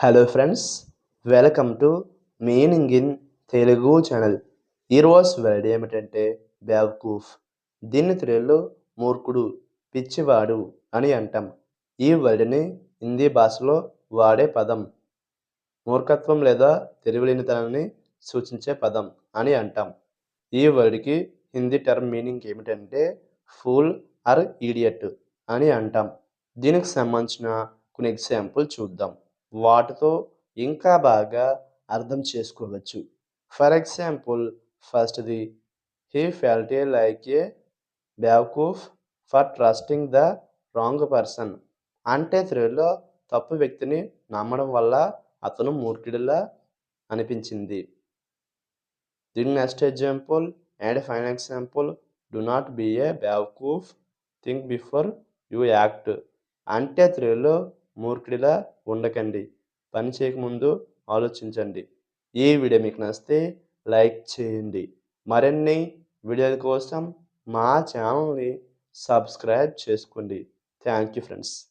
Hello friends, welcome to meaning in Telugu channel. ఈరోజు word ఏమిటంటే బేవకూఫ్. దీన్ని తెలుగులో మూర్ఖుడు, పిచ్చివాడు అని అంటాం. ఈ వర్డ్ని హిందీ భాషలో వాడే పదం మూర్ఖత్వం లేదా తెలివిలేనితనాన్ని సూచించే పదం అని అంటాం. ఈ వర్డ్కి హిందీ టర్మ్ మీనింగ్ ఏమిటంటే ఫూల్ ఆర్ ఈడియట్ అని అంటాం. దీనికి సంబంధించిన కొన్ని ఎగ్జాంపుల్ చూద్దాం. వాటితో ఇంకా బాగా అర్థం చేసుకోవచ్చు. ఫర్ ఎగ్జాంపుల్, ఫస్ట్ది, హీ ఫెల్ట్ లైక్ ఏ బేవకూఫ్ for trusting the wrong person. అంటే తెలుగులో తప్పు వ్యక్తిని నమ్మడం వల్ల అతను మూర్ఖుడిలా అనిపించింది. దీని next example and final example, do not be a బేవకూఫ్, థింక్ బిఫోర్ యూ యాక్ట్. అంటే తెలుగులో మూర్ఖుడిలా ఉండకండి, పని చేయకముందు ఆలోచించండి. ఈ వీడియో మీకు నచ్చితే లైక్ చేయండి. మరిన్ని వీడియోల కోసం మా ఛానల్ని సబ్స్క్రైబ్ చేసుకోండి. Thank you friends.